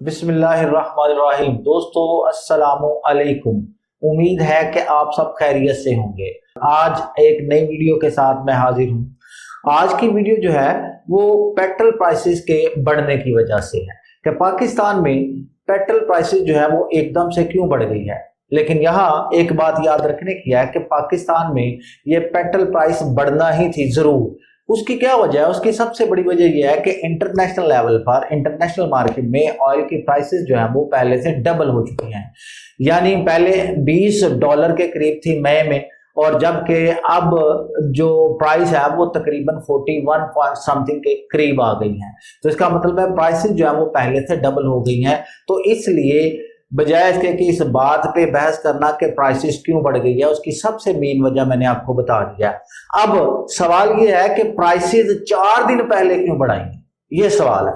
बिस्मिल्लाहिर्रहमानिर्रहीम। दोस्तों अस्सलामु अलैकुम। उम्मीद है कि आप सब खैरियत से होंगे। आज एक नई वीडियो के साथ मैं हाजिर हूँ। आज की वीडियो जो है वो पेट्रोल प्राइसेस के बढ़ने की वजह से है कि पाकिस्तान में पेट्रोल प्राइसेस जो है वो एकदम से क्यों बढ़ गई है। लेकिन यहाँ एक बात याद रखने की है कि पाकिस्तान में ये पेट्रोल प्राइस बढ़ना ही थी जरूर। उसकी क्या वजह है? उसकी सबसे बड़ी वजह यह है कि इंटरनेशनल लेवल पर इंटरनेशनल मार्केट में ऑयल की प्राइसेस जो है वो पहले से डबल हो चुकी हैं। यानी पहले $20 के करीब थी मई में, और जबकि अब जो प्राइस है वो तकरीबन 41 पॉइंट समथिंग के करीब आ गई है। तो इसका मतलब है प्राइसेस जो है वो पहले से डबल हो गई हैं। तो इसलिए बजाय इसके कि इस बात पे बहस करना कि प्राइसेस क्यों बढ़ गई है, उसकी सबसे मेन वजह मैंने आपको बता दिया। अब सवाल ये है कि प्राइसेस 4 दिन पहले क्यों बढ़ाएंगे, ये सवाल है।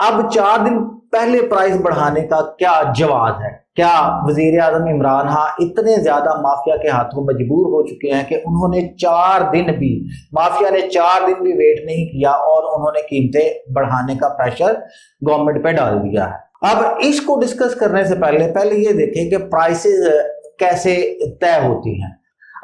अब 4 दिन पहले प्राइस बढ़ाने का क्या जवाब है? क्या वजीर आजम इमरान खान इतने ज्यादा माफिया के हाथों मजबूर हो चुके हैं कि उन्होंने 4 दिन भी, माफिया ने 4 दिन भी वेट नहीं किया और उन्होंने कीमतें बढ़ाने का प्रेशर गवर्नमेंट पे डाल दिया है। अब इसको डिस्कस करने से पहले ये देखें कि प्राइसेस कैसे तय होती हैं।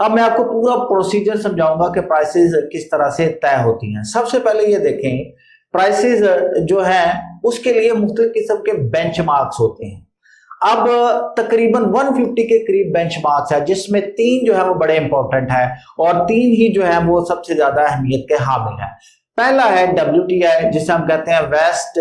अब मैं आपको पूरा प्रोसीजर समझाऊंगा कि प्राइसेस किस तरह से तय होती हैं। सबसे पहले ये देखें, प्राइसेस जो है उसके लिए मुख्तलिफ किस्म के बेंचमार्क्स होते हैं। अब तकरीबन 150 के करीब बेंचमार्क्स है, जिसमें 3 जो है वो बड़े इंपॉर्टेंट है और 3 ही जो है वो सबसे ज्यादा अहमियत के हामिल है। पहला है WTI, जिसे हम कहते हैं वेस्ट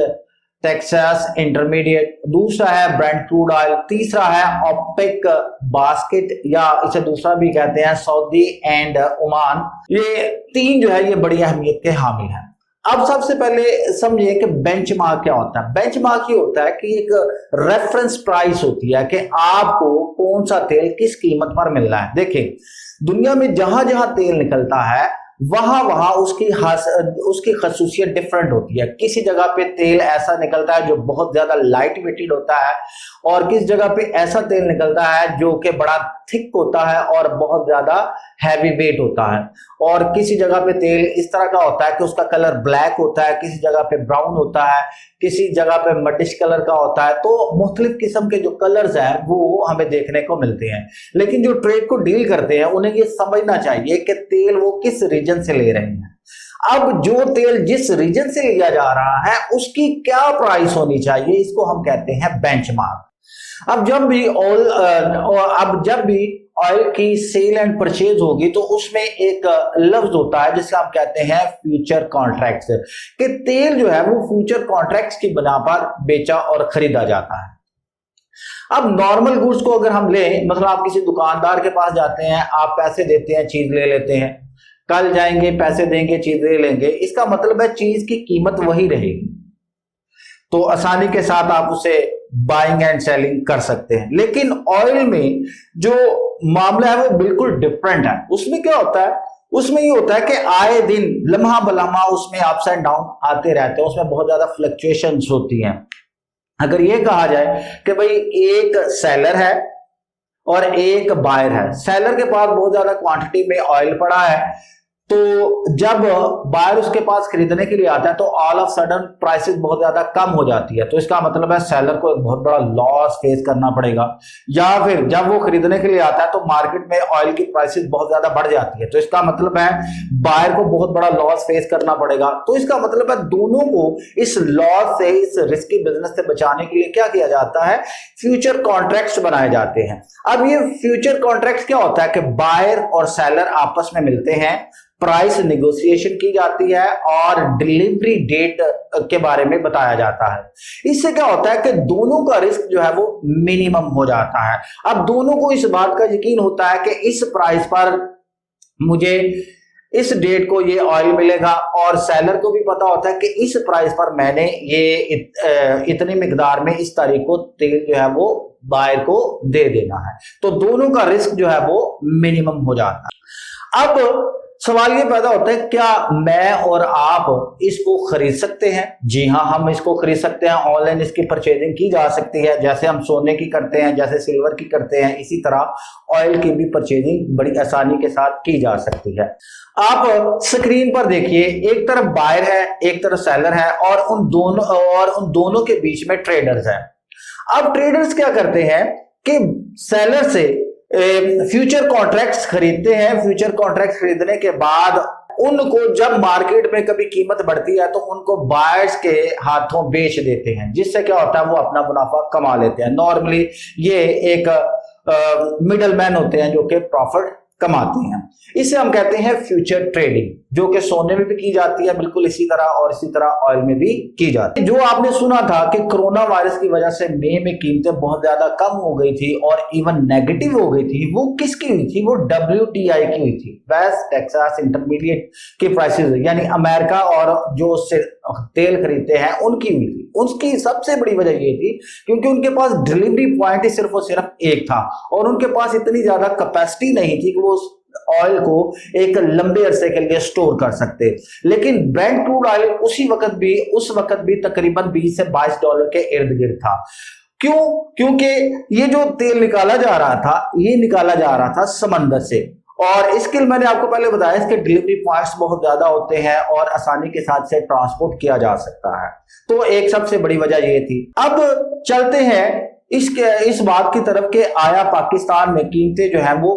टेक्सास इंटरमीडिएट। दूसरा है ब्रेंट क्रूड ऑयल। तीसरा है ओपेक बास्केट, या इसे दूसरा भी कहते हैं सऊदी एंड ओमान। ये 3 जो है ये बड़ी अहमियत के हामिल हैं। अब सबसे पहले समझिए कि बेंचमार्क क्या होता है। बेंचमार्क ये होता है कि एक रेफरेंस प्राइस होती है कि आपको कौन सा तेल किस कीमत पर मिल रहा है। देखिए, दुनिया में जहां जहां तेल निकलता है वहां वहां उसकी खसूसियत डिफरेंट होती है। किसी जगह पे तेल ऐसा निकलता है जो बहुत ज्यादा लाइट वेटेड होता है, और किस जगह पे ऐसा तेल निकलता है जो कि बड़ा थिक होता है और बहुत ज्यादा हैवी वेट होता है। और किसी जगह पे तेल इस तरह का होता है कि उसका कलर ब्लैक होता है, किसी जगह पे ब्राउन होता है, किसी जगह पे मटिश कलर का होता है। तो मुख्तलिफ किस्म के जो कलर्स हैं वो हमें देखने को मिलते हैं। लेकिन जो ट्रेड को डील करते हैं उन्हें ये समझना चाहिए कि तेल वो किस रीजन से ले रहे हैं। अब जो तेल जिस रीजन से लिया जा रहा है उसकी क्या प्राइस होनी चाहिए, इसको हम कहते हैं बेंचमार्क। अब जब भी ऑयल की सेल एंड परचेज होगी तो उसमें एक लफ्ज होता है जिसे हम कहते हैं फ्यूचर कॉन्ट्रैक्ट्स, कि तेल जो है वो फ्यूचर कॉन्ट्रैक्ट्स की बिना पर बेचा और खरीदा जाता है। अब नॉर्मल गुड्स को अगर हम लें, मतलब आप किसी दुकानदार के पास जाते हैं, आप पैसे देते हैं, चीज ले लेते हैं, कल जाएंगे पैसे देंगे चीज ले लेंगे, इसका मतलब है चीज की कीमत वही रहेगी। तो आसानी के साथ आप उसे बाइंग एंड सेलिंग कर सकते हैं। लेकिन ऑयल में जो मामला है वो बिल्कुल डिफरेंट है। उसमें क्या होता है? उसमें ये होता है कि आए दिन लम्हा बलम्हा उसमें अप्स एंड डाउन आते रहते हैं, उसमें बहुत ज्यादा फ्लक्चुएशंस होती हैं। अगर ये कहा जाए कि भाई एक सेलर है और एक बायर है, सेलर के पास बहुत ज्यादा क्वांटिटी में ऑयल पड़ा है, तो जब बायर उसके पास खरीदने के लिए आता है तो ऑल ऑफ सडन प्राइसेस बहुत ज्यादा कम हो जाती है। तो इसका मतलब है सेलर को एक बहुत बड़ा लॉस फेस करना पड़ेगा। या फिर जब वो खरीदने के लिए आता है तो मार्केट में ऑयल की प्राइसेस बहुत ज्यादा बढ़ जाती है, तो इसका मतलब है बायर को बहुत बड़ा लॉस फेस करना पड़ेगा। तो इसका मतलब है दोनों को इस लॉस से, इस रिस्की बिजनेस से बचाने के लिए क्या किया जाता है? फ्यूचर कॉन्ट्रैक्ट्स बनाए जाते हैं। अब ये फ्यूचर कॉन्ट्रैक्ट्स क्या होता है कि बायर और सेलर आपस में मिलते हैं, प्राइस नेगोशिएशन की जाती है और डिलीवरी डेट के बारे में बताया जाता है। इससे क्या होता है कि दोनों का रिस्क जो है वो मिनिमम हो जाता है। अब दोनों को इस बात का यकीन होता है कि इस प्राइस पर मुझे इस डेट को ये ऑयल मिलेगा, और सेलर को भी पता होता है कि इस प्राइस पर मैंने ये इतनी मिकदार में इस तारीख को तेल जो है वो बायर को दे देना है। तो दोनों का रिस्क जो है वो मिनिमम हो जाता है। अब सवाल ये पैदा होता है, क्या मैं और आप इसको खरीद सकते हैं? जी हाँ, हम इसको खरीद सकते हैं। ऑनलाइन इसकी परचेजिंग की जा सकती है, जैसे हम सोने की करते हैं, जैसे सिल्वर की करते हैं, इसी तरह ऑयल की भी परचेजिंग बड़ी आसानी के साथ की जा सकती है। आप स्क्रीन पर देखिए, एक तरफ बायर है, एक तरफ सेलर है, और उन दोनों के बीच में ट्रेडर्स हैं। अब ट्रेडर्स क्या करते हैं कि सेलर से फ्यूचर कॉन्ट्रैक्ट्स खरीदते हैं। फ्यूचर कॉन्ट्रैक्ट्स खरीदने के बाद उनको जब मार्केट में कभी कीमत बढ़ती है तो उनको बायर्स के हाथों बेच देते हैं, जिससे क्या होता है, वो अपना मुनाफा कमा लेते हैं। नॉर्मली ये एक मिडल मैन होते हैं जो कि प्रॉफिट कमाते हैं। इसे हम कहते हैं फ्यूचर ट्रेडिंग, जो कि सोने में भी की जाती है बिल्कुल इसी तरह, और इसी तरह ऑयल में भी की जाती है। जो आपने सुना था कि कोरोना वायरस की वजह से मई में कीमतें बहुत ज्यादा कम हो गई थी और इवन नेगेटिव हो गई थी, वो किसकी हुई थी? वो WTI की हुई थी, वेस्ट टेक्सास इंटरमीडिएट की प्राइसेस, यानी अमेरिका और जो उससे तेल खरीदते हैं उनकी हुई थी। उसकी सबसे बड़ी वजह ये थी क्योंकि उनके पास डिलीवरी पॉइंट ही सिर्फ और सिर्फ एक था, और उनके पास इतनी ज्यादा कैपेसिटी नहीं थी कि वो ऑयल को एक लंबे अरसे के लिए स्टोर कर सकते। लेकिन ब्रेंट क्रूड ऑयल उस वक्त भी तकरीबन 20 से 22 डॉलर के इर्द गिर्द था। क्यों? क्योंकि ये जो तेल निकाला जा रहा था, ये निकाला जा रहा था समंदर से, और इसके लिए मैंने आपको पहले बताया इसके डिलीवरी पॉइंट्स बहुत ज्यादा होते हैं और आसानी के साथ से ट्रांसपोर्ट किया जा सकता है। तो एक सबसे बड़ी वजह ये थी। अब चलते हैं इस बात की तरफ कि आया पाकिस्तान में कीमतें जो है वो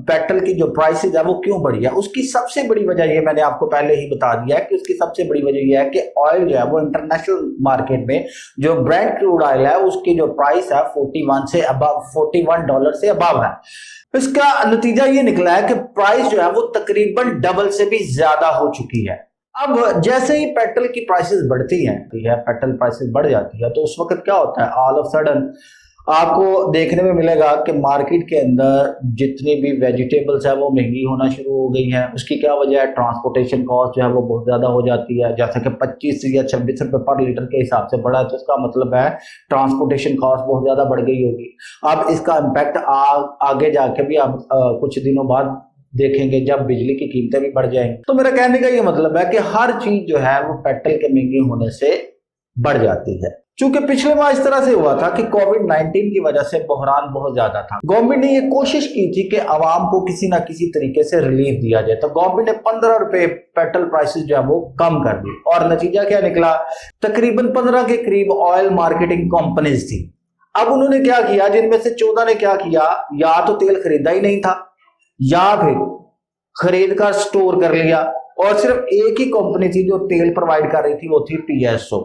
पेट्रोल की जो प्राइसेस है वो क्यों बढ़ी है। उसकी सबसे बड़ी वजह ये मैंने आपको पहले ही बता दिया है कि उसकी सबसे बड़ी वजह यह है कि ऑयल जो है वो इंटरनेशनल मार्केट में जो ब्रेंट क्रूड ऑयल है उसकी जो प्राइस है 41 डॉलर से अबव है। इसका नतीजा ये निकला है कि प्राइस जो है वो तकरीबन डबल से भी ज्यादा हो चुकी है। अब जैसे ही पेट्रोल की प्राइसेस बढ़ती हैं, पेट्रोल प्राइसेस बढ़ जाती है, तो उस वक्त क्या होता है, ऑल ऑफ सडन आपको देखने में मिलेगा कि मार्केट के अंदर जितनी भी वेजिटेबल्स है वो महंगी होना शुरू हो गई है। उसकी क्या वजह है? ट्रांसपोर्टेशन कॉस्ट जो है वो बहुत ज्यादा हो जाती है, जैसे कि 25 या 26 रुपए पर लीटर के हिसाब से बढ़ा है, तो इसका मतलब है ट्रांसपोर्टेशन कॉस्ट बहुत ज्यादा बढ़ गई होगी। अब इसका इम्पैक्ट आगे जाके भी आप कुछ दिनों बाद देखेंगे जब बिजली की कीमतें भी बढ़ जाएंगी। तो मेरा कहने का ये मतलब है कि हर चीज जो है वो पेट्रोल के महंगे होने से बढ़ जाती है। चूंकि पिछले माह इस तरह से हुआ था कि कोविड-19 की वजह से बहरान बहुत ज्यादा था, गवर्नमेंट ने ये कोशिश की थी कि आवाम को किसी ना किसी तरीके से रिलीफ दिया जाए, तो गवर्नमेंट ने 15 रुपए पेट्रोल प्राइसेस जो है वो कम कर दी, और नतीजा क्या निकला? तकरीबन 15 के करीब ऑयल मार्केटिंग कंपनीज थी। अब उन्होंने क्या किया, जिनमें से 14 ने क्या किया, या तो तेल खरीदा ही नहीं था या फिर खरीद कर स्टोर कर लिया, और सिर्फ एक ही कंपनी थी जो तेल प्रोवाइड कर रही थी, वो थी PSO।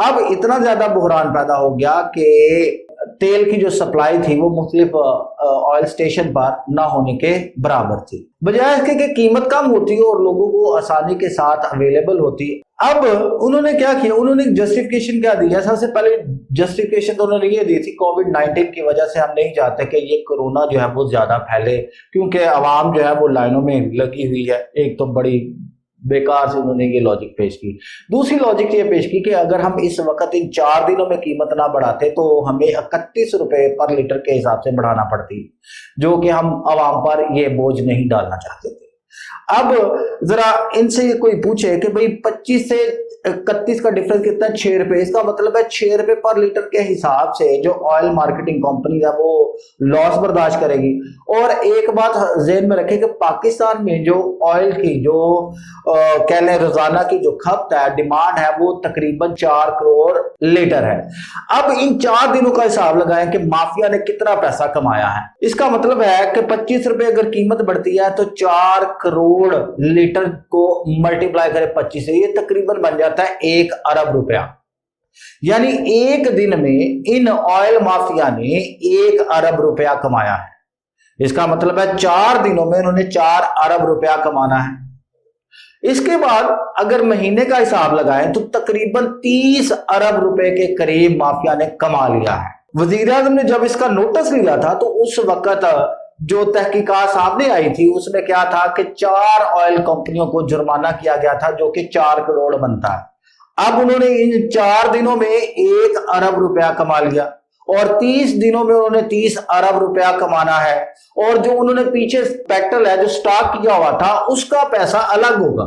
अब इतना ज्यादा बहरान पैदा हो गया कि तेल की जो सप्लाई थी वो मुख्तलिफ ऑयल स्टेशन पर ना होने के बराबर थी। बजाय इसके कि कीमत कम होती और लोगों को आसानी के साथ अवेलेबल होती, अब उन्होंने क्या किया, उन्होंने जस्टिफिकेशन क्या दिया? सबसे पहले जस्टिफिकेशन तो उन्होंने ये दी थी, कोविड-19 की वजह से हम नहीं चाहते कि ये कोरोना जो है वो ज्यादा फैले, क्योंकि आवाम जो है वो लाइनों में लगी हुई है। एक तो बड़ी बेकार से उन्होंने ये लॉजिक पेश की। दूसरी लॉजिक ये पेश की कि अगर हम इस वक्त इन 4 दिनों में कीमत ना बढ़ाते तो हमें 31 रुपए पर लीटर के हिसाब से बढ़ाना पड़ती, जो कि हम आवाम पर ये बोझ नहीं डालना चाहते थे। अब जरा इनसे कोई पूछे कि भाई 25 से 31 का डिफरेंस कितना है? 6 रुपए। इसका मतलब है 6 रुपए पर लीटर के हिसाब से जो ऑयल मार्केटिंग कंपनी है वो लॉस बर्दाश्त करेगी। और एक बात ज़हन में रखें कि पाकिस्तान में जो ऑयल की जो कह लें रोजाना की जो खपत है, डिमांड है, वो तकरीबन 4 करोड़ लीटर है। अब इन 4 दिनों का हिसाब लगाएं कि माफिया ने कितना पैसा कमाया है। इसका मतलब है कि 25 रुपए अगर कीमत बढ़ती है तो 4 करोड़ लीटर को मल्टीप्लाई करें 25 से, ये तकरीबन बन जाता है 1 अरब रुपया। यानी एक दिन में इन ऑयल माफिया ने 1 अरब रुपया कमाया है। इसका मतलब है 4 दिनों में उन्होंने 4 अरब रुपया कमाना है। इसके बाद अगर महीने का हिसाब लगाएं तो तकरीबन 30 अरब रुपए के करीब माफिया ने कमा लिया है। वजीर आज़म ने जब इसका नोटिस लिया था तो उस वक्त जो तहकीकात सामने आई थी उसमें क्या था कि 4 ऑयल कंपनियों को जुर्माना किया गया था, जो कि 4 करोड़ बनता है। अब उन्होंने इन 4 दिनों में 1 अरब रुपया कमा लिया, और 30 दिनों में उन्होंने 30 अरब रुपया कमाना है। और जो उन्होंने पीछे पेट्रोल है जो स्टॉक किया हुआ था उसका पैसा अलग होगा।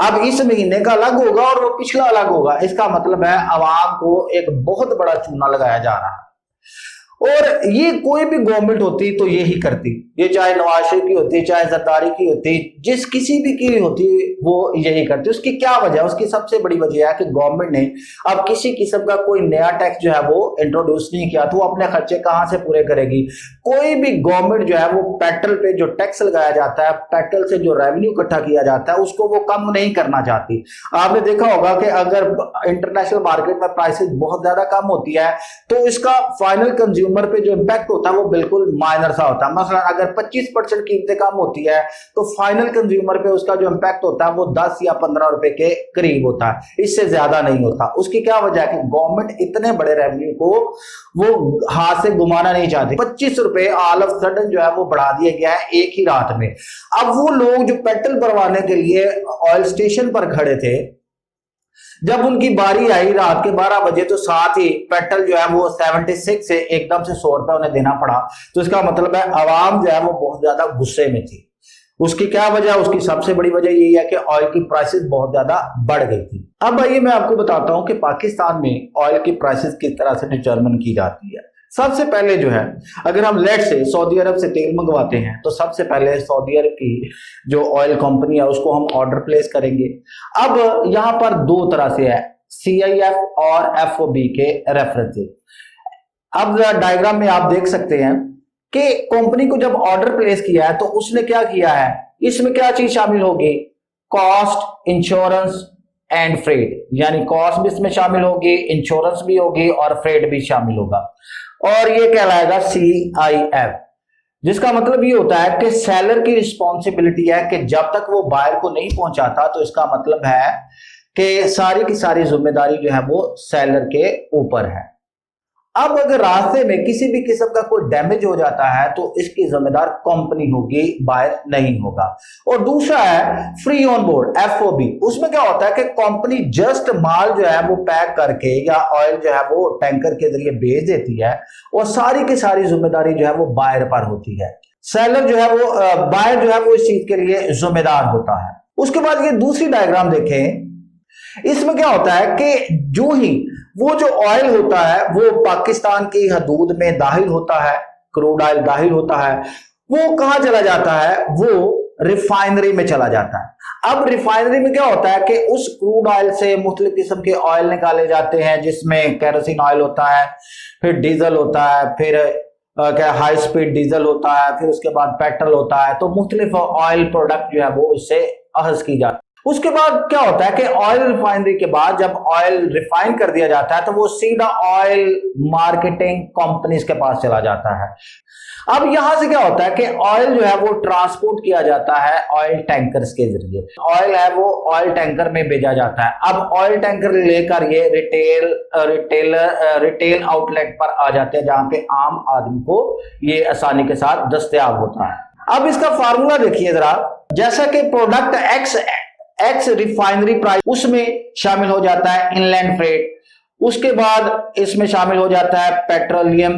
अब इस महीने का अलग होगा और वो पिछला अलग होगा। इसका मतलब है अवाम को एक बहुत बड़ा चूना लगाया जा रहा है। और ये कोई भी गवर्नमेंट होती तो यही करती, ये चाहे नवाज शरीफ की होती, चाहे जरदारी की होती, जिस किसी भी की होती वो यही करती। उसकी क्या वजह? उसकी सबसे बड़ी वजह है कि गवर्नमेंट ने अब किसी किस्म का कोई नया टैक्स जो है वो इंट्रोड्यूस नहीं किया, तो वो अपने खर्चे कहां से पूरे करेगी? कोई भी गवर्नमेंट जो है वो पेट्रोल पे जो टैक्स लगाया जाता है, पेट्रोल से जो रेवेन्यू इकट्ठा किया जाता है, उसको वो कम नहीं करना चाहती। आपने देखा होगा कि अगर इंटरनेशनल मार्केट में प्राइसेस बहुत ज्यादा कम होती है तो इसका फाइनल कंज्यूमर पे जो इंपैक्ट होता है वो बिल्कुल माइनर सा होता है। मसलन अगर 25% कीमतें कम होती है तो फाइनल कंज्यूमर पे उसका जो इंपैक्ट होता है वो 10 या 15 रुपए के करीब होता है, इससे ज्यादा नहीं होता। उसकी क्या वजह है कि गवर्नमेंट इतने बड़े रेवेन्यू को वो हाथ से घुमाना नहीं चाहती। 25 रुपए ऑल ऑफ सडन जो है वो बढ़ा दिया गया है एक ही रात में। अब वो लोग जो पेट्रोल भरवाने के लिए ऑयल स्टेशन पर खड़े थे, जब उनकी बारी आई रात के 12 बजे तो साथ ही पेट्रोल जो है वो 76 से एकदम से 100 रुपए उन्हें देना पड़ा। तो इसका मतलब है अवाम जो है वो बहुत ज्यादा गुस्से में थी। उसकी क्या वजह? उसकी सबसे बड़ी वजह यही है कि ऑयल की प्राइसेस बहुत ज्यादा बढ़ गई थी। अब आइए मैं आपको बताता हूं कि पाकिस्तान में ऑयल की प्राइसेस किस तरह से डिटरमिन की जाती है। सबसे पहले जो है, अगर हम लेट से सऊदी अरब से तेल मंगवाते हैं तो सबसे पहले सऊदी अरब की जो ऑयल कंपनी है उसको हम ऑर्डर प्लेस करेंगे। अब यहां पर दो तरह से है, CIF और FOB के रेफरेंस से। अब डायग्राम में आप देख सकते हैं कि कंपनी को जब ऑर्डर प्लेस किया है तो उसने क्या किया है, इसमें क्या चीज शामिल होगी? कॉस्ट, इंश्योरेंस एंड फ्रेट, यानी कॉस्ट भी इसमें शामिल होगी, इंश्योरेंस भी होगी और फ्रेट भी शामिल होगा। और ये कहलाएगा CIF, जिसका मतलब ये होता है कि सेलर की रिस्पॉन्सिबिलिटी है कि जब तक वो बायर को नहीं पहुंचाता तो इसका मतलब है कि सारी की सारी जिम्मेदारी जो है वो सेलर के ऊपर है। अब अगर रास्ते में किसी भी किस्म का कोई डैमेज हो जाता है तो इसकी जिम्मेदार कंपनी होगी, बायर नहीं होगा। और दूसरा है फ्री ऑन बोर्ड, FOB। उसमें क्या होता है कि कंपनी जस्ट माल जो है वो पैक करके या ऑयल जो है वो टैंकर के जरिए भेज देती है और सारी की सारी जिम्मेदारी जो है वो बायर पर होती है। सेलर जो है वो बायर जो है वो इस चीज के लिए जिम्मेदार होता है। उसके बाद ये दूसरी डायग्राम देखें, इसमें क्या होता है कि जो ही वो जो ऑयल होता है वो पाकिस्तान की हदूद में दाखिल होता है, क्रूड ऑयल दाखिल होता है, वो कहां चला जाता है? वो रिफाइनरी में चला जाता है। अब रिफाइनरी में क्या होता है कि उस क्रूड ऑयल से मुख्तलिफ किस्म के ऑयल निकाले जाते हैं, जिसमें केरोसिन ऑयल होता है, फिर डीजल होता है, फिर क्या हाई स्पीड डीजल होता है, फिर उसके बाद पेट्रोल होता है। तो मुख्तलिफ ऑयल प्रोडक्ट जो है वो इससे अखज की जाती है। उसके बाद क्या होता है कि ऑयल रिफाइनरी के बाद जब ऑयल रिफाइन कर दिया जाता है तो वो सीधा ऑयल मार्केटिंग कंपनीज के पास चला जाता है। अब यहां से क्या होता है कि ऑयल जो है वो ट्रांसपोर्ट किया जाता है ऑयल टैंकर्स के जरिए। ऑयल है वो ऑयल टैंकर में भेजा जाता है। अब ऑयल टैंकर लेकर ये रिटेल आउटलेट पर आ जाते हैं जहां पे आम आदमी को ये आसानी के साथ दस्तयाब होता है। अब इसका फार्मूला देखिए जरा, जैसा कि प्रोडक्ट एक्स रिफाइनरी प्राइस, उसमें शामिल हो जाता है इनलैंड फ्रेट। उसके बाद इसमें शामिल हो जाता है पेट्रोलियम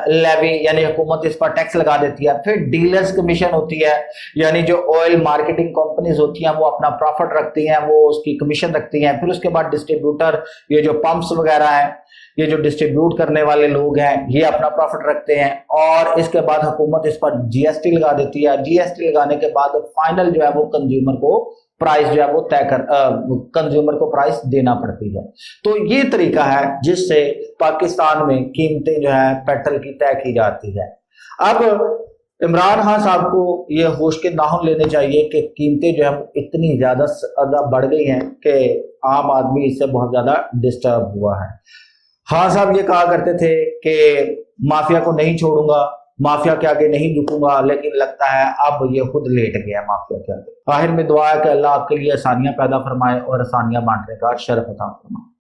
लेवी, यानी हुकूमत इस पर टैक्स लगा देती है। फिर डीलर्स कमीशन होती है, यानी जो ऑयल मार्केटिंग कंपनीज होती हैं वो अपना प्रॉफिट रखती हैं, वो उसकी कमीशन रखती हैं। फिर उसके बाद डिस्ट्रीब्यूटर, ये जो पंप्स वगैरह हैं, ये जो डिस्ट्रीब्यूट करने वाले लोग हैं, ये अपना प्रॉफिट रखते हैं। और इसके बाद हुकूमत इस पर GST लगा देती है। GST लगाने के बाद फाइनल जो है वो कंज्यूमर को प्राइस जो है वो तय कर कंज्यूमर को प्राइस देना पड़ती है। तो ये तरीका है जिससे पाकिस्तान में कीमतें जो है पेट्रोल की तय की जाती है। अब इमरान खान साहब को ये होश के नाखून लेने चाहिए कि कीमतें जो है इतनी ज्यादा बढ़ गई हैं कि आम आदमी इससे बहुत ज्यादा डिस्टर्ब हुआ है। खान साहब ये कहा करते थे कि माफिया को नहीं छोड़ूंगा, माफिया के आगे नहीं झुकूंगा, लेकिन लगता है अब ये खुद लेट गया माफिया के आगे। आखिर में दुआ है कि अल्लाह आपके लिए आसानियां पैदा फरमाए और आसानियां बांटने का शर्फ अता फरमाए।